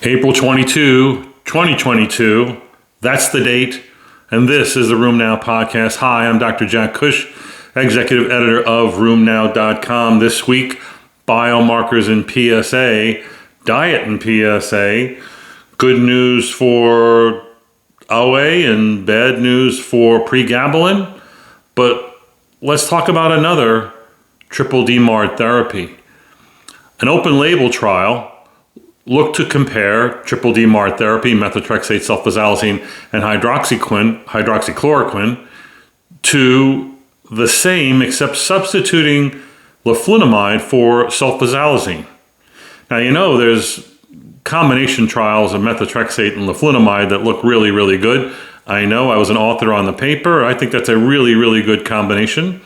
April 22, 2022. That's the date. And this is the Room Now podcast. Hi, I'm Dr. Jack Cush, executive editor of RoomNow.com. This week, biomarkers in PSA, diet in PSA, good news for OA and bad news for Pregabalin. But let's talk about another triple DMARD therapy. An open label trial looked to compare triple DMARD therapy, methotrexate, sulfasalazine, and hydroxychloroquine to the same, except substituting leflunomide for sulfasalazine. Now, you know, there's combination trials of methotrexate and leflunomide that look really, really good. I know, I was an author on the paper. I think that's a really, really good combination.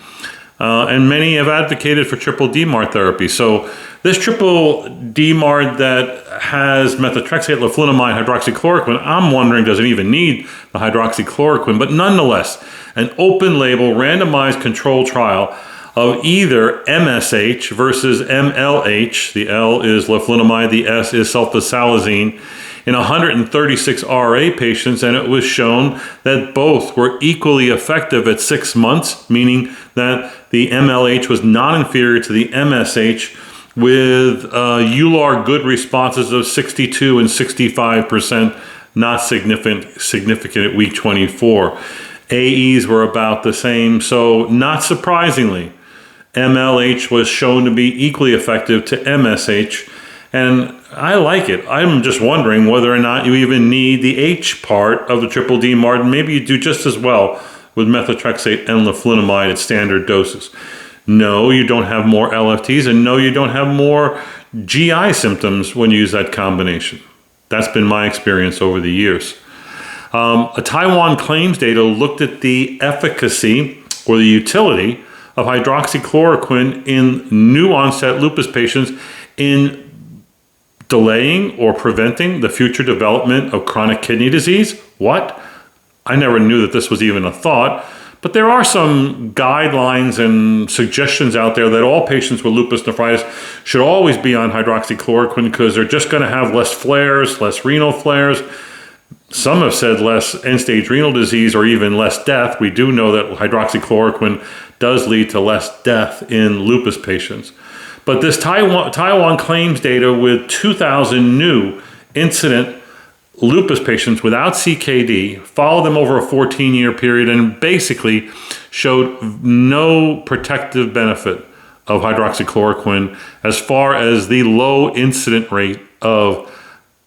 And many have advocated for triple DMARD therapy. So this triple DMARD that has methotrexate, leflunomide, hydroxychloroquine, I'm wondering, does it even need the hydroxychloroquine? But nonetheless, an open label randomized control trial of either MSH versus MLH, the L is leflunomide, the S is sulfasalazine, in 136 RA patients, and it was shown that both were equally effective at 6 months, meaning that the MLH was non-inferior to the MSH with EULAR good responses of 62 and 65%, not significant at week 24. AEs were about the same, so not surprisingly, MLH was shown to be equally effective to MSH, and I like it. I'm just wondering whether or not you even need the H part of the triple DMARD. Maybe you do just as well with methotrexate and leflunomide at standard doses. No, you don't have more LFTs, and no, you don't have more GI symptoms when you use that combination. That's been my experience over the years. A Taiwan claims data looked at the efficacy or the utility of hydroxychloroquine in new onset lupus patients in delaying or preventing the future development of chronic kidney disease. What? I never knew that this was even a thought, but there are some guidelines and suggestions out there that all patients with lupus nephritis should always be on hydroxychloroquine because they're just going to have less flares, less renal flares. Some have said less end-stage renal disease or even less death. We do know that hydroxychloroquine does lead to less death in lupus patients. But this Taiwan claims data with 2,000 new incident lupus patients without CKD, followed them over a 14-year period, and basically showed no protective benefit of hydroxychloroquine as far as the low incident rate of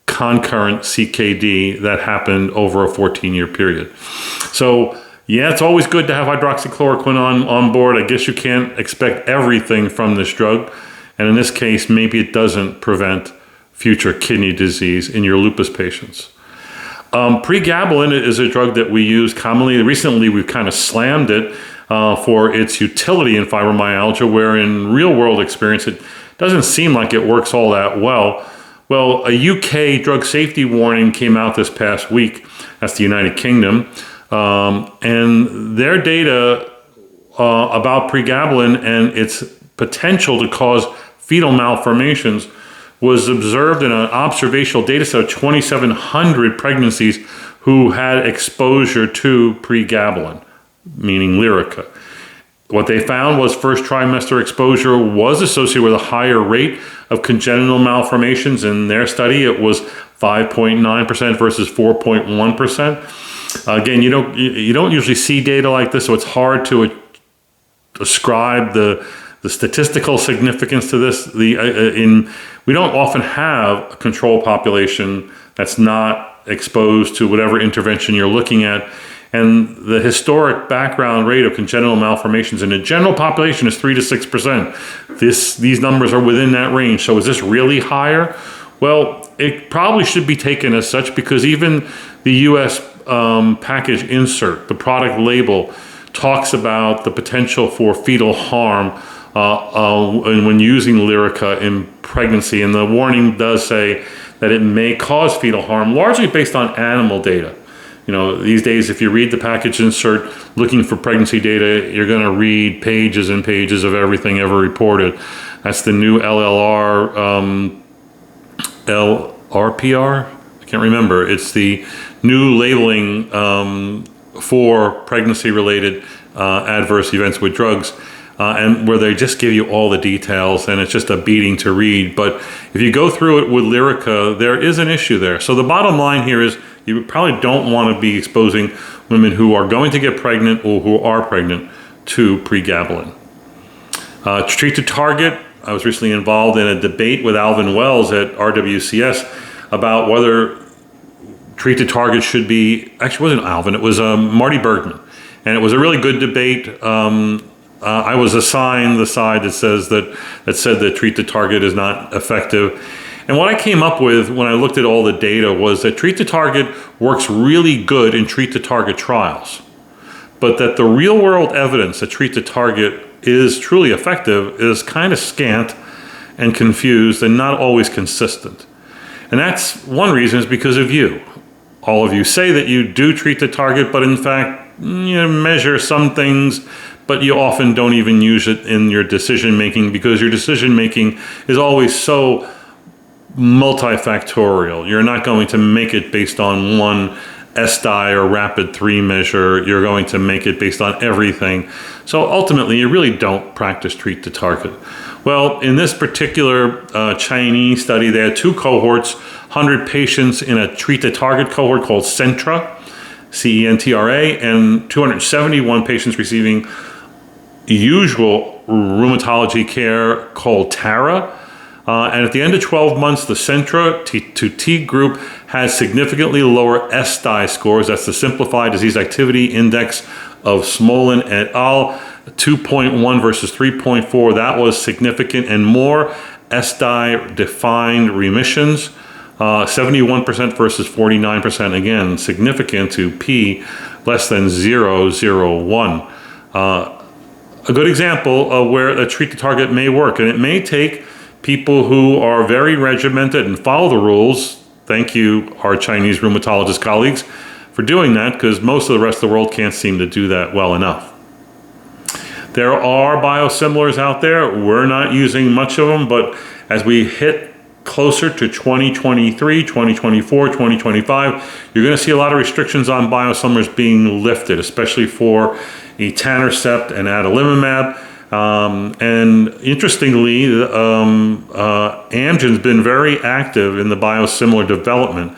concurrent CKD that happened over a 14-year period. So yeah, it's always good to have hydroxychloroquine on board. I guess you can't expect everything from this drug. And in this case, maybe it doesn't prevent future kidney disease in your lupus patients. Pregabalin is a drug that we use commonly. Recently, we've kind of slammed it for its utility in fibromyalgia, where in real-world experience, it doesn't seem like it works all that well. Well, a UK drug safety warning came out this past week. That's the United Kingdom. And their data about Pregabalin and its potential to cause fetal malformations was observed in an observational data set of 2,700 pregnancies who had exposure to Pregabalin, meaning Lyrica. What they found was first trimester exposure was associated with a higher rate of congenital malformations. In their study, it was 5.9% versus 4.1%. Again, you don't usually see data like this, so it's hard to ascribe the statistical significance to this. We don't often have a control population that's not exposed to whatever intervention you're looking at. And the historic background rate of congenital malformations in the general population is 3 to 6%. These numbers are within that range. So is this really higher? Well, it probably should be taken as such because even the U.S. package insert, the product label, talks about the potential for fetal harm when using Lyrica in pregnancy. And the warning does say that it may cause fetal harm, largely based on animal data. You know, these days, if you read the package insert looking for pregnancy data, you're going to read pages and pages of everything ever reported. That's the new LLR RPR? I can't remember. It's the new labeling for pregnancy-related adverse events with drugs, and where they just give you all the details, and it's just a beating to read. But if you go through it with Lyrica, there is an issue there. So the bottom line here is you probably don't want to be exposing women who are going to get pregnant or who are pregnant to Pregabalin. Treat to target. I was recently involved in a debate with Alvin Wells at RWCS about whether treat to target should be, actually it wasn't Alvin, it was Marty Bergman. And it was a really good debate. I was assigned the side that said that treat to target is not effective. And what I came up with when I looked at all the data was that treat to target works really good in treat to target trials, but that the real world evidence that treat to target is truly effective is kind of scant and confused and not always consistent. And that's one reason is because of you. All of you say that you do treat to target, but in fact, you measure some things, but you often don't even use it in your decision making because your decision making is always so multifactorial. You're not going to make it based on one SDI or rapid 3 measure. You're going to make it based on everything. So ultimately, you really don't practice treat to target. Well, in this particular Chinese study, they had 2 cohorts, 100 patients in a treat to target cohort called CENTRA, CENTRA, and 271 patients receiving usual rheumatology care called TARA. And at the end of 12 months, the Centra to T group has significantly lower SDI scores. That's the Simplified Disease Activity Index of Smolin et al. 2.1 versus 3.4. That was significant, and more SDI defined remissions. 71% versus 49%. Again, significant to P less than 0.001. A good example of where a treat to target may work, and it may take people who are very regimented and follow the rules. Thank you, our Chinese rheumatologist colleagues, for doing that, because most of the rest of the world can't seem to do that well enough. There are biosimilars out there. We're not using much of them, but as we hit closer to 2023, 2024, 2025, you're going to see a lot of restrictions on biosimilars being lifted, especially for etanercept and adalimumab. And interestingly, Amgen's been very active in the biosimilar development.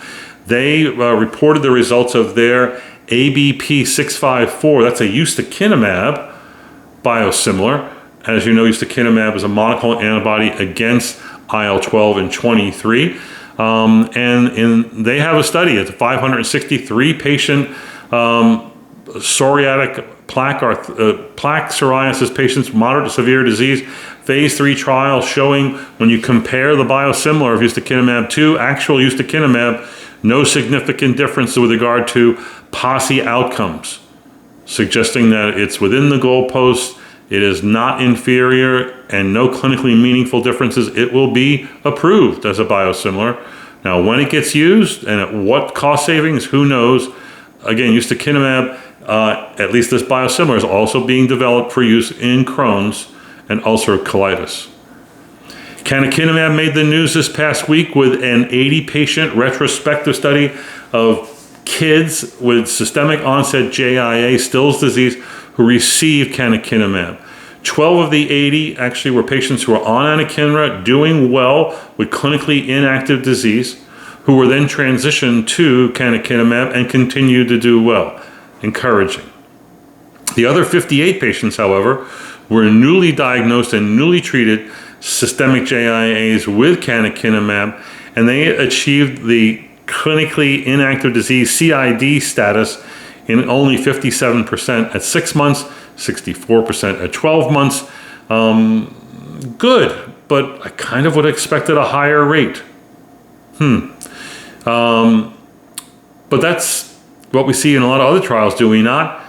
They reported the results of their ABP 654. That's a ustekinumab biosimilar. As you know, ustekinumab is a monoclonal antibody against IL-12 and 23. And they have a study. It's a 563 patient psoriatic plaque psoriasis patients, moderate to severe disease, phase 3 trial showing when you compare the biosimilar of ustekinumab to actual ustekinumab, no significant difference with regard to PASI outcomes, suggesting that it's within the goalposts, it is not inferior, and no clinically meaningful differences. It will be approved as a biosimilar. Now, when it gets used and at what cost savings, who knows? Again, ustekinumab, at least this biosimilar, is also being developed for use in Crohn's and ulcerative colitis. Canakinumab made the news this past week with an 80-patient retrospective study of kids with systemic onset JIA, Still's disease, who received canakinumab. 12 of the 80 actually were patients who were on anakinra, doing well with clinically inactive disease, who were then transitioned to canakinumab and continued to do well. Encouraging. The other 58 patients, however, were newly diagnosed and newly treated systemic JIAs with canakinumab, and they achieved the clinically inactive disease CID status in only 57% at 6 months, 64% at 12 months. Good, but I kind of would have expected a higher rate. But that's what we see in a lot of other trials, do we not?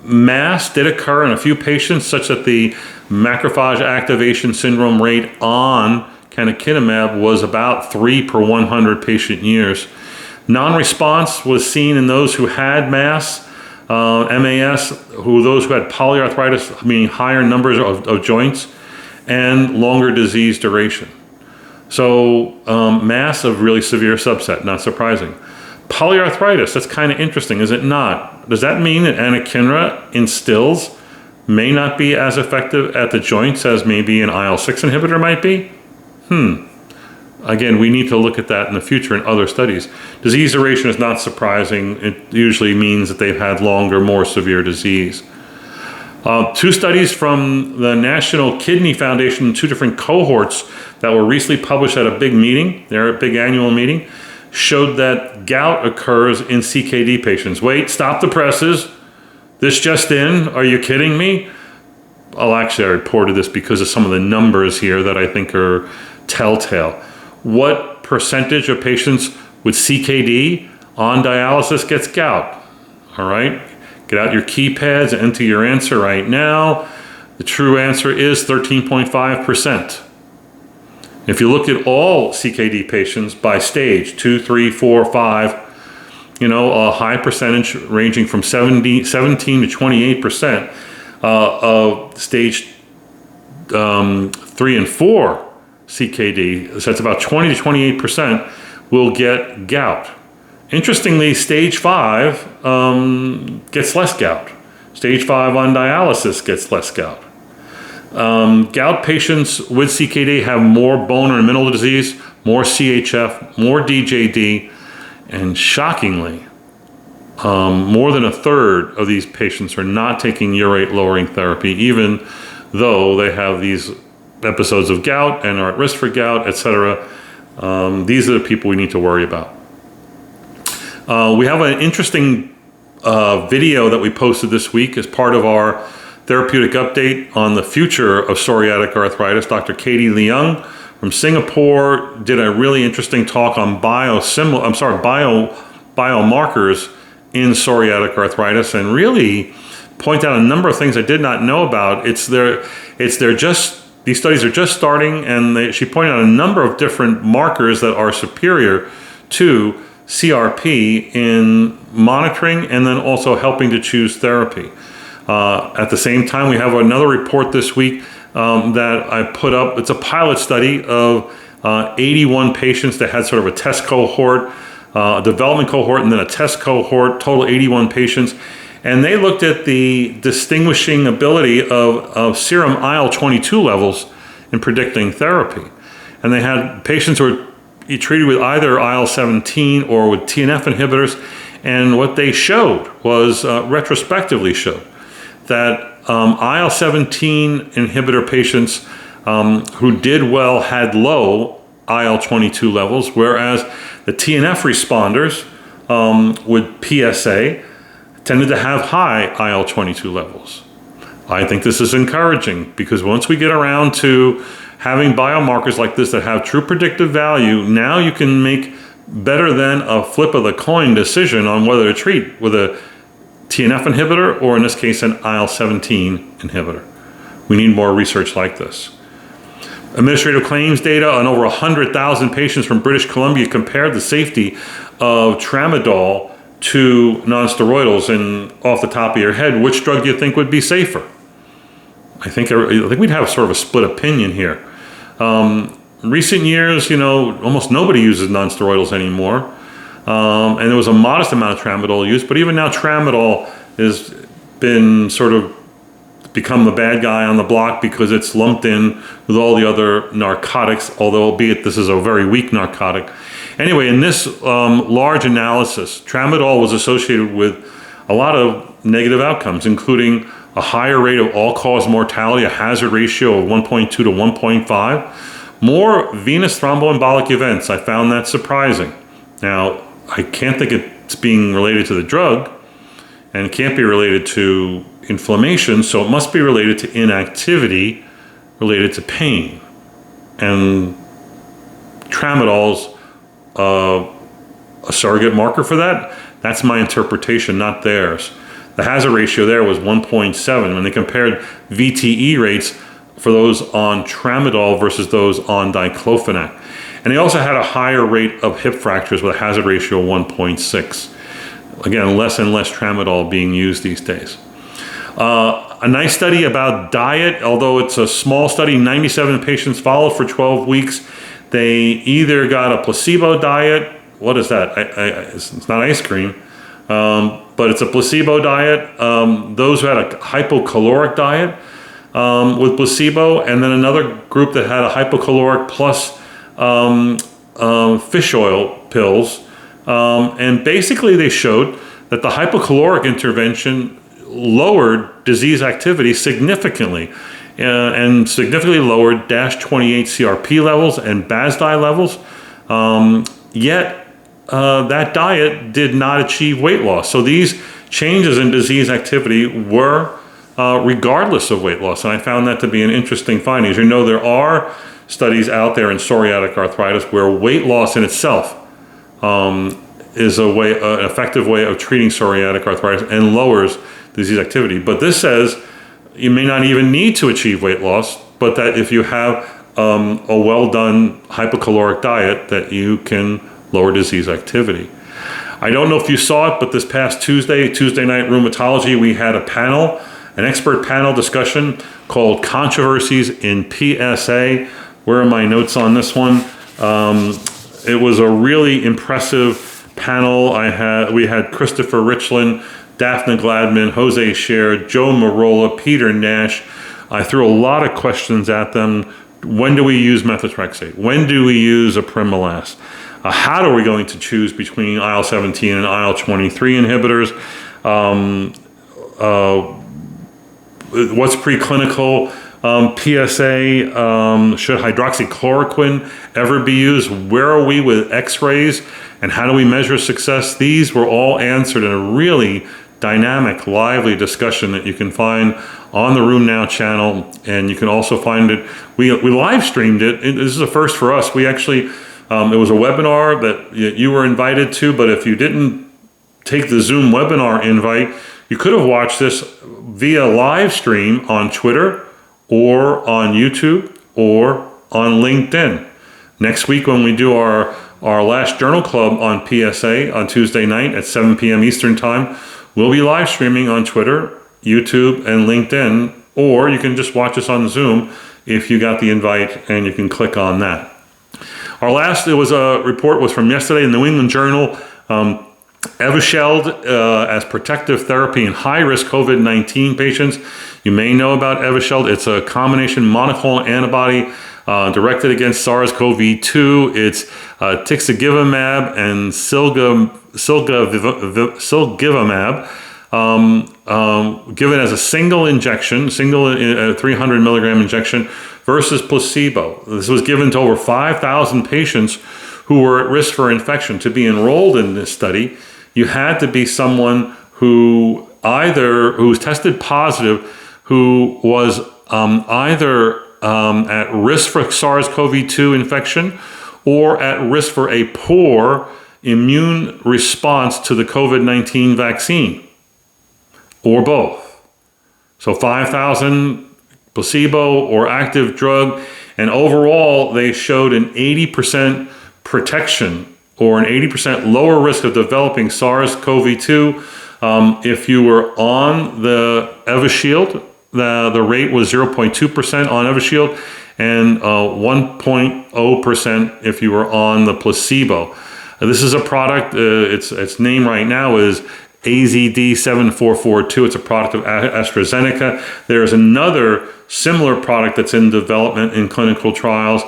Mass did occur in a few patients, such that the macrophage activation syndrome rate on canakinumab was about 3 per 100 patient years. Non-response was seen in those who had MAS, those who had polyarthritis, meaning higher numbers of joints, and longer disease duration. So mass of really severe subset, not surprising. Polyarthritis, that's kind of interesting, is it not? Does that mean that anakinra in stills may not be as effective at the joints as maybe an IL-6 inhibitor might be? Again, we need to look at that in the future in other studies. Disease duration is not surprising. It usually means that they've had longer, more severe disease. 2 studies from the National Kidney Foundation, 2 different cohorts that were recently published at a big meeting, their big annual meeting, showed that gout occurs in CKD patients. Wait, stop the presses. This just in, are you kidding me? I reported this because of some of the numbers here that I think are telltale. What percentage of patients with CKD on dialysis gets gout? All right, get out your keypads and enter your answer right now. The true answer is 13.5%. If you look at all CKD patients by stage, 2, 3, 4, 5, a high percentage ranging from 17 to 28% of stage 3 and 4 CKD, so that's about 20 to 28% will get gout. Interestingly, stage 5 gets less gout. Stage 5 on dialysis gets less gout. Gout patients with CKD have more bone or mineral disease, more CHF, more DJD, and shockingly, more than a third of these patients are not taking urate lowering therapy, even though they have these episodes of gout and are at risk for gout, etc. These are the people we need to worry about. We have an interesting video that we posted this week as part of our therapeutic update on the future of psoriatic arthritis. Dr. Katie Leung from Singapore did a really interesting talk on biomarkers in psoriatic arthritis, and really point out a number of things I did not know about. These studies are just starting, and she pointed out a number of different markers that are superior to CRP in monitoring and then also helping to choose therapy. At the same time, we have another report this week that I put up. It's a pilot study of 81 patients that had sort of a test cohort, a development cohort, and then a test cohort, total 81 patients. And they looked at the distinguishing ability of serum IL-22 levels in predicting therapy. And they had patients who were treated with either IL-17 or with TNF inhibitors. And what they showed was, retrospectively showed, that IL-17 inhibitor patients who did well had low IL-22 levels, whereas the TNF responders with PSA tended to have high IL-22 levels. I think this is encouraging because once we get around to having biomarkers like this that have true predictive value, now you can make better than a flip of the coin decision on whether to treat with a TNF inhibitor or in this case an IL-17 inhibitor. We need more research like this. Administrative claims data on over 100,000 patients from British Columbia compared the safety of Tramadol to non-steroidals, and off the top of your head, which drug do you think would be safer? I think we'd have sort of a split opinion here. In recent years, almost nobody uses non-steroidals anymore. And there was a modest amount of Tramadol use, but even now Tramadol has been sort of become the bad guy on the block because it's lumped in with all the other narcotics, although albeit this is a very weak narcotic. Anyway, in this large analysis, Tramadol was associated with a lot of negative outcomes, including a higher rate of all-cause mortality, a hazard ratio of 1.2 to 1.5, more venous thromboembolic events. I found that surprising. Now, I can't think it's being related to the drug, and it can't be related to inflammation, so it must be related to inactivity related to pain. And Tramadol's a surrogate marker for that. That's my interpretation, not theirs. The hazard ratio there was 1.7 when they compared VTE rates for those on Tramadol versus those on diclofenac. And they also had a higher rate of hip fractures with a hazard ratio of 1.6. Again, less and less Tramadol being used these days. A nice study about diet, although it's a small study, 97 patients followed for 12 weeks. They either got a placebo diet. What is that? It's not ice cream, but it's a placebo diet. Those who had a hypocaloric diet with placebo, and then another group that had a hypocaloric plus fish oil pills. And basically they showed that the hypocaloric intervention lowered disease activity significantly, and significantly lowered DASH28 CRP levels and BASDI levels. Yet that diet did not achieve weight loss. So these changes in disease activity were regardless of weight loss. And I found that to be an interesting finding. As you know, there are studies out there in psoriatic arthritis where weight loss in itself is an effective way of treating psoriatic arthritis and lowers disease activity. But this says you may not even need to achieve weight loss, but that if you have a well-done hypocaloric diet, that you can lower disease activity. I don't know if you saw it, but this past Tuesday night rheumatology, we had an expert panel discussion called Controversies in PSA. Where are my notes on this one? It was a really impressive panel. We had Christopher Richland, Daphne Gladman, Jose Scher, Joe Marola, Peter Nash. I threw a lot of questions at them. When do we use methotrexate? When do we use apremilast? How are we going to choose between IL-17 and IL-23 inhibitors? What's preclinical? PSA, should hydroxychloroquine ever be used? Where are we with x-rays? And how do we measure success? These were all answered in a really dynamic, lively discussion that you can find on the Room Now channel. And you can also find it, we live streamed it. This is a first for us. We actually, it was a webinar that you were invited to, but if you didn't take the Zoom webinar invite, you could have watched this via live stream on Twitter or on YouTube or on LinkedIn. Next week when we do our last journal club on PSA on Tuesday night at 7 p.m. Eastern time, we'll be live streaming on Twitter, YouTube, and LinkedIn, or you can just watch us on Zoom if you got the invite and you can click on that. Our last report was from yesterday in the New England Journal. Evusheld as protective therapy in high-risk COVID-19 patients. You may know about Evusheld. It's a combination monoclonal antibody directed against SARS-CoV-2. It's tixagevimab and silgivimab given as a single injection, 300 milligram injection versus placebo. This was given to over 5,000 patients who were at risk for infection. To be enrolled in this study, you had to be someone who was tested positive, who was either at risk for SARS-CoV-2 infection or at risk for a poor immune response to the COVID-19 vaccine, or both. So 5,000 placebo or active drug, and overall they showed an 80% protection or an 80% lower risk of developing SARS-CoV-2 if you were on the Evusheld. The rate was 0.2% on Evusheld and 1.0% if you were on the placebo. This is a product, its name right now is AZD7442. It's a product of AstraZeneca. There is another similar product that's in development in clinical trials.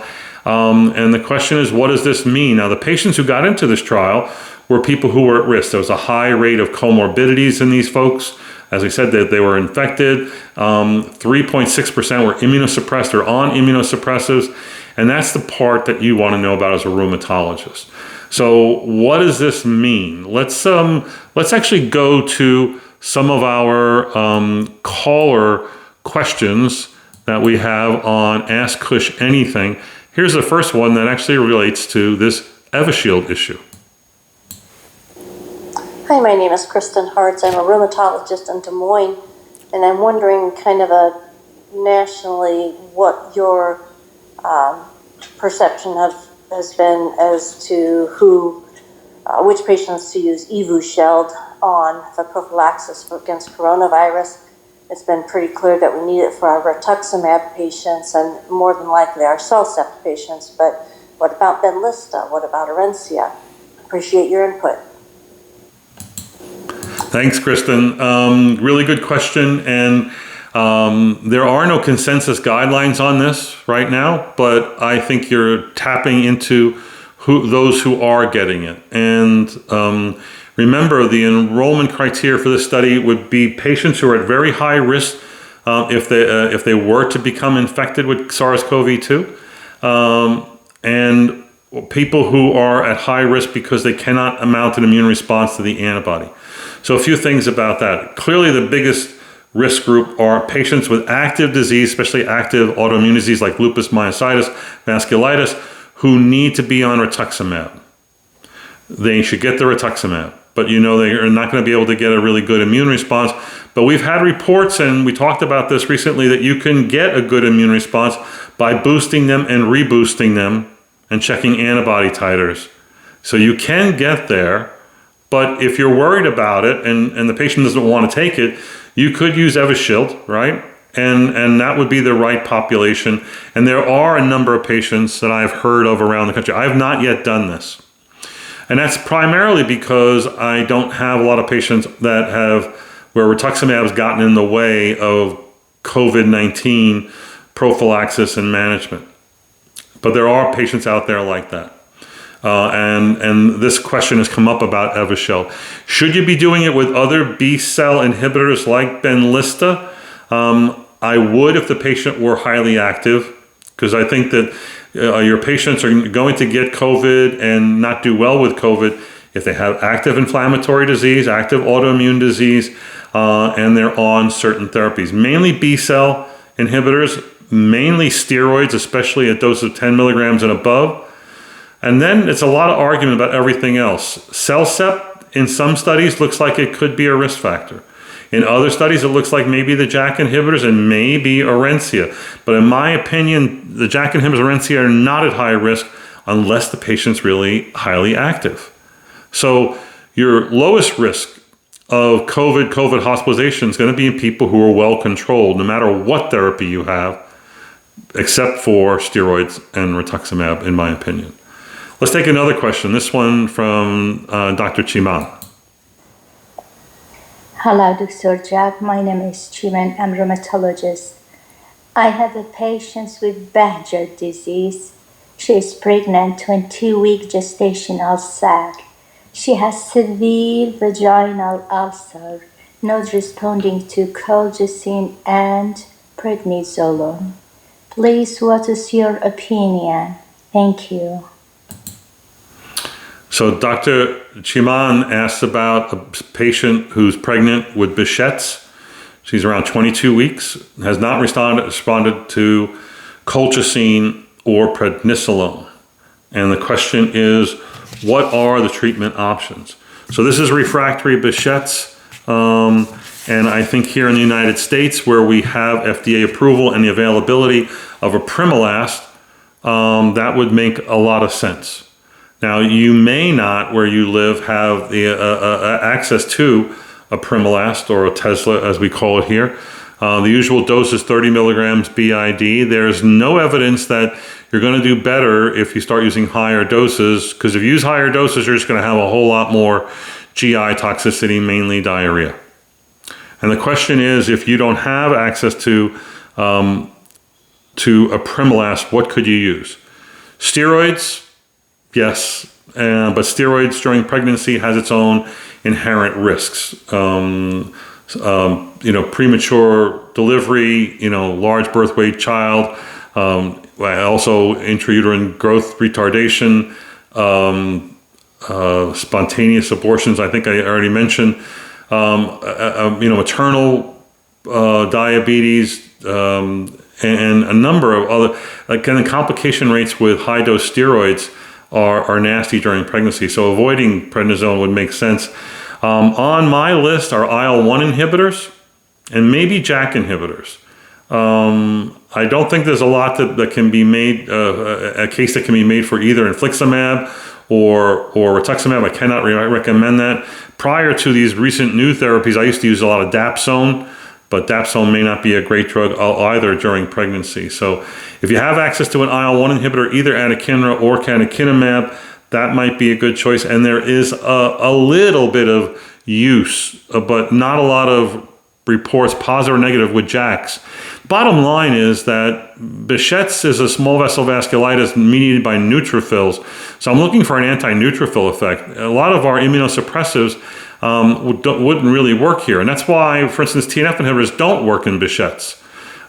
And the question is, what does this mean? Now, the patients who got into this trial were people who were at risk. There was a high rate of comorbidities in these folks. As we said, that they were infected. 3.6% were immunosuppressed or on immunosuppressives. And that's the part that you want to know about as a rheumatologist. So what does this mean? Let's actually go to some of our caller questions that we have on Ask Cush Anything. Here's the first one that actually relates to this Evusheld issue. Hi, my name is Kristen Hartz. I'm a rheumatologist in Des Moines, and I'm wondering kind of nationally what your perception has been as to which patients to use Evusheld on for prophylaxis against coronavirus. It's been pretty clear that we need it for our rituximab patients and more than likely our CellCept patients, but What about Benlysta? What about Orencia? Appreciate your input. Thanks, Kristen. Really good question. And there are no consensus guidelines on this right now, but I think you're tapping into those who are getting it. And remember, the enrollment criteria for this study would be patients who are at very high risk if they were to become infected with SARS-CoV-2, and people who are at high risk because they cannot mount an immune response to the antibody. So a few things about that. Clearly, the biggest risk group are patients with active disease, especially active autoimmune disease like lupus, myositis, vasculitis, who need to be on rituximab. They should get the rituximab, but they are not going to be able to get a really good immune response. But we've had reports, and we talked about this recently, that you can get a good immune response by boosting them and reboosting them and checking antibody titers. So you can get there, but if you're worried about it and the patient doesn't want to take it, you could use Evusheld, right? And that would be the right population. And there are a number of patients that I've heard of around the country. I have not yet done this. And that's primarily because I don't have a lot of patients where rituximab has gotten in the way of COVID-19 prophylaxis and management. But there are patients out there like that. And this question has come up about Evusheld. Should you be doing it with other B-cell inhibitors like Benlysta? I would if the patient were highly active, because I think that your patients are going to get COVID and not do well with COVID if they have active inflammatory disease, active autoimmune disease, and they're on certain therapies, mainly B-cell inhibitors, mainly steroids, especially at doses of 10 milligrams and above. And then it's a lot of argument about everything else. CellCept in some studies looks like it could be a risk factor. In other studies, it looks like maybe the JAK inhibitors and maybe Orencia. But in my opinion, the JAK inhibitors and Orencia are not at high risk unless the patient's really highly active. So your lowest risk of COVID hospitalization is going to be in people who are well controlled, no matter what therapy you have, except for steroids and rituximab, in my opinion. Let's take another question. This one from Dr. Chiman. Hello, Dr. Jack. My name is Chiman. I'm a rheumatologist. I have a patient with Behçet disease. She is pregnant, 22-week gestational sac. She has severe vaginal ulcer, not responding to colchicine and prednisolone. Please, what is your opinion? Thank you. So Dr. Chiman asked about a patient who's pregnant with Behçet's. She's around 22 weeks, has not responded to colchicine or prednisolone. And the question is, what are the treatment options? So this is refractory Behçet's. And I think here in the United States, where we have FDA approval and the availability of a Apremilast, that would make a lot of sense. Now, you may not, where you live, have the access to a Apremilast or a Tesla, as we call it here. The usual dose is 30 milligrams BID. There's no evidence that you're going to do better if you start using higher doses, because if you use higher doses, you're just going to have a whole lot more GI toxicity, mainly diarrhea. And the question is, if you don't have access to a Apremilast, what could you use? Steroids? Yes, but steroids during pregnancy has its own inherent risks. Premature delivery, large birth weight child, also intrauterine growth retardation, spontaneous abortions. I think I already mentioned, maternal diabetes, and a number of other, the complication rates with high dose steroids are nasty during pregnancy. So avoiding prednisone would make sense. On my list are IL-1 inhibitors and maybe JAK inhibitors. I don't think there's a lot that can be made, a case that can be made for either infliximab or rituximab. I cannot recommend that. Prior to these recent new therapies, I used to use a lot of Dapsone but dapsone may not be a great drug either during pregnancy. So if you have access to an IL-1 inhibitor, either anakinra or canakinumab, that might be a good choice. And there is a little bit of use, but not a lot of reports, positive or negative, with JAKs. Bottom line is that Behçet's is a small vessel vasculitis mediated by neutrophils. So I'm looking for an anti-neutrophil effect. A lot of our immunosuppressives wouldn't really work here. And that's why, for instance, TNF inhibitors don't work in Behçet's.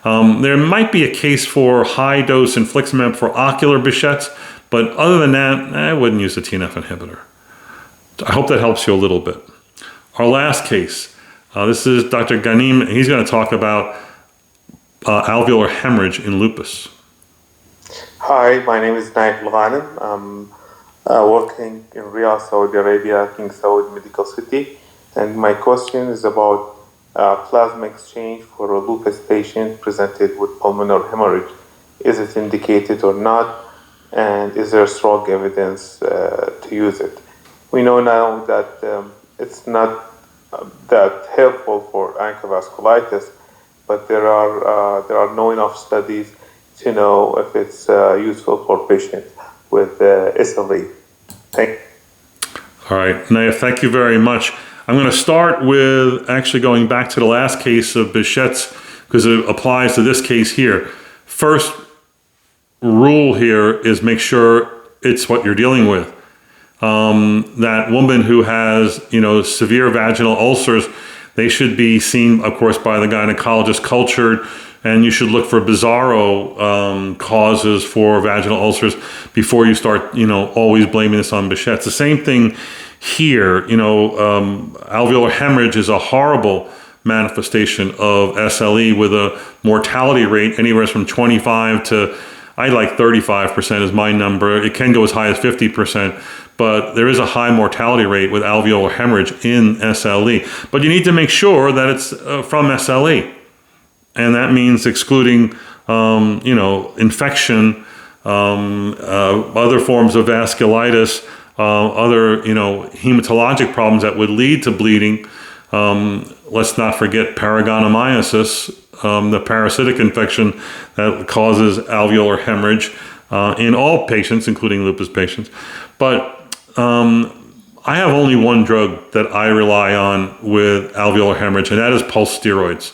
There might be a case for high-dose infliximab for ocular Behçet's, but other than that, I wouldn't use a TNF inhibitor. I hope that helps you a little bit. Our last case, this is Dr. Ghanem. He's going to talk about alveolar hemorrhage in lupus. Hi, my name is Untitled Chapter. I'm working in Riyadh, Saudi Arabia, King Saud Medical City, and my question is about plasma exchange for a lupus patient presented with pulmonary hemorrhage. Is it indicated or not? And is there strong evidence to use it? We know now that it's not that helpful for ankylosing, but there are no enough studies to know if it's useful for patients with SLE. Thank you. All right, Naya, thank you very much. I'm going to start with actually going back to the last case of Behçet's because it applies to this case here. First rule here is make sure it's what you're dealing with. That woman who has, severe vaginal ulcers, they should be seen, of course, by the gynecologist, cultured, and you should look for bizarro causes for vaginal ulcers before you start, always blaming this on Behçet's. The same thing here, alveolar hemorrhage is a horrible manifestation of SLE with a mortality rate anywhere from 25 to, I like 35% is my number. It can go as high as 50%, but there is a high mortality rate with alveolar hemorrhage in SLE. But you need to make sure that it's from SLE. And that means excluding, infection, other forms of vasculitis, other, hematologic problems that would lead to bleeding. Let's not forget paragonomyosis, the parasitic infection that causes alveolar hemorrhage in all patients, including lupus patients. But I have only one drug that I rely on with alveolar hemorrhage, and that is pulse steroids.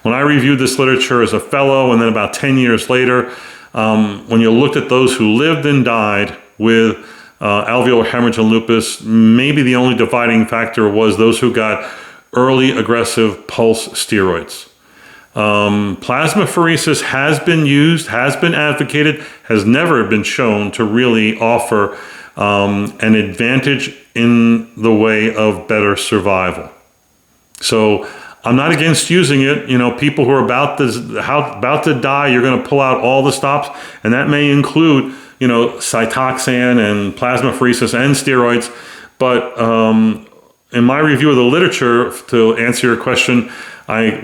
When I reviewed this literature as a fellow, and then about 10 years later, when you looked at those who lived and died with alveolar hemorrhage and lupus, maybe the only dividing factor was those who got early aggressive pulse steroids. Plasmapheresis has been used, has been advocated, has never been shown to really offer an advantage in the way of better survival. So I'm not against using it. People who are about to die, you're going to pull out all the stops, and that may include, Cytoxan and plasmapheresis and steroids. But in my review of the literature, to answer your question, I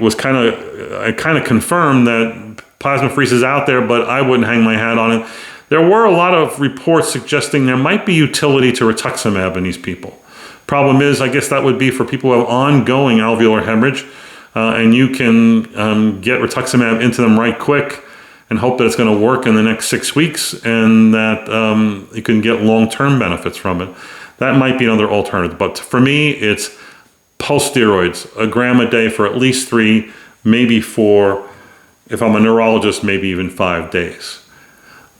kind of confirmed that plasmapheresis is out there, but I wouldn't hang my hat on it. There were a lot of reports suggesting there might be utility to rituximab in these people. Problem is, I guess that would be for people who have ongoing alveolar hemorrhage, and you can get rituximab into them right quick and hope that it's going to work in the next 6 weeks and that you can get long-term benefits from it. That might be another alternative. But for me, it's pulse steroids, 1 gram a day for at least 3, maybe 4, if I'm a neurologist, maybe even 5 days.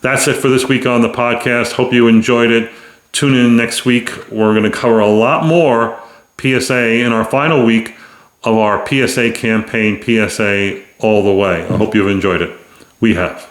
That's it for this week on the podcast. Hope you enjoyed it. Tune in next week. We're going to cover a lot more PSA in our final week of our PSA campaign, PSA All the Way. I hope you've enjoyed it. We have.